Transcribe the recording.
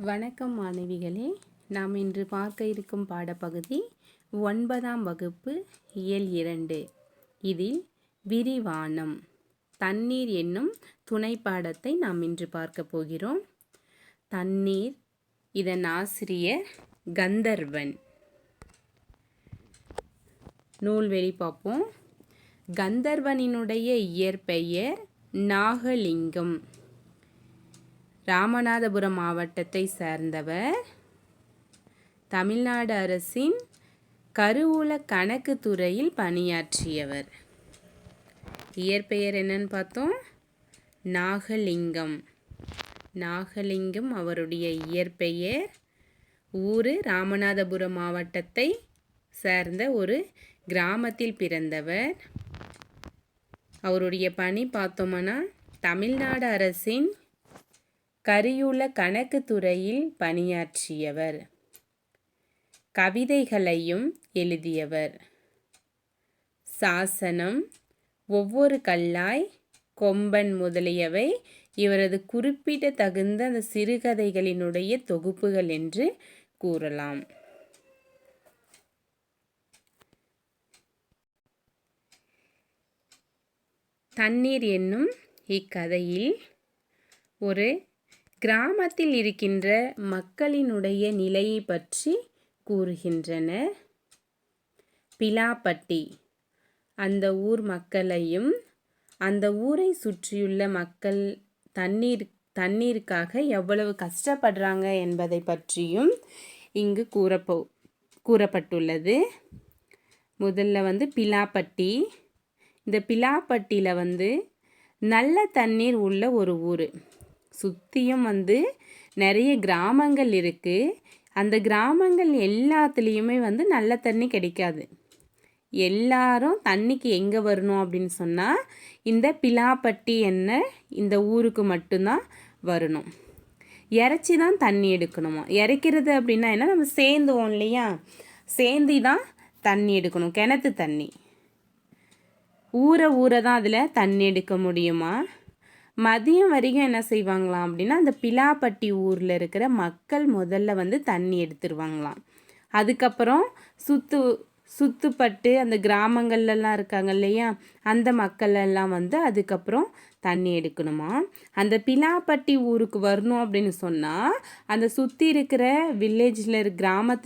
வணக்கம் மாணவிகளே. நாம் இன்று பார்க்க இருக்கும் பாடப்பகுதி 9ஆம் வகுப்பு இயல் 2. இதில் விரிவானம் தண்ணீர் என்னும் துணை பாடத்தை நாம் இன்று பார்க்க போகிறோம். தண்ணீர், இதன் ஆசிரியர் கந்தர்வன். நூல்வெளி பார்ப்போம். கந்தர்வனினுடைய இயற்பெயர் நாகலிங்கம். ராமநாதபுரம் மாவட்டத்தை சேர்ந்தவர். தமிழ்நாடு அரசின் கருவூல கணக்கு துறையில் பணியாற்றியவர். இயற்பெயர் என்னன்னு பார்த்தோம், நாகலிங்கம். நாகலிங்கம் அவருடைய இயற்பெயர். ஊர் ராமநாதபுரம் மாவட்டத்தை சேர்ந்த ஒரு கிராமத்தில் பிறந்தவர். அவருடைய பணி பார்த்தோம்னா தமிழ்நாடு அரசின் கருவூல கணக்கு துறையில் பணியாற்றியவர். கவிதைகளையும் எழுதியவர். சாசனம், ஒவ்வொரு கல்லாய், கொம்பன் முதலியவை இவரது குறிப்பிடத்தகுந்த அந்த சிறுகதைகளினுடைய தொகுப்புகள் என்று கூறலாம். தண்ணீர் என்னும் இக்கதையில் ஒரு கிராமத்தில் இருக்கின்ற மக்களினுடைய நிலையை பற்றி கூறுகின்றனர். பிலாப்பட்டி அந்த ஊர் மக்களையும் அந்த ஊரை சுற்றியுள்ள மக்கள் தண்ணீருக்காக எவ்வளவு கஷ்டப்படுறாங்க என்பதை பற்றியும் இங்கு கூறப்பட்டுள்ளது. முதல்ல பிலாப்பட்டி. இந்த பிலாப்பட்டியில் நல்ல தண்ணீர் உள்ள ஒரு ஊர். சுற்றியும் நிறைய கிராமங்கள் இருக்குது. அந்த கிராமங்கள் எல்லாத்துலேயுமே நல்ல தண்ணி கிடைக்காது. எல்லாரும் தண்ணிக்கு எங்கே வரணும் அப்படின்னு சொன்னால் இந்த பிலாப்பட்டி என்ன இந்த ஊருக்கு மட்டும்தான் வரணும். இறைச்சி தான் தண்ணி எடுக்கணுமா. இறைக்கிறது அப்படின்னா என்ன, நம்ம சேர்ந்துவோம் இல்லையா, சேர்ந்து தான் தண்ணி எடுக்கணும். கிணத்து தண்ணி ஊற தான் அதில் தண்ணி எடுக்க முடியுமா. மதியம் வரைக்கும் என்ன செய்வாங்களாம் அப்படின்னா, அந்த பிலாப்பட்டி ஊரில் இருக்கிற மக்கள் முதல்ல தண்ணி எடுத்துருவாங்களாம். அதுக்கப்புறம் சுத்துப்பட்டு அந்த கிராமங்கள்லாம் இருக்காங்க இல்லையா, அந்த மக்கள் எல்லாம் அதுக்கப்புறம் தண்ணி எடுக்கணுமா. அந்த பிலாப்பட்டி ஊருக்கு வரணும் அப்படின்னு சொன்னால் அந்த சுற்றி இருக்கிற வில்லேஜில் கிராமத்தில்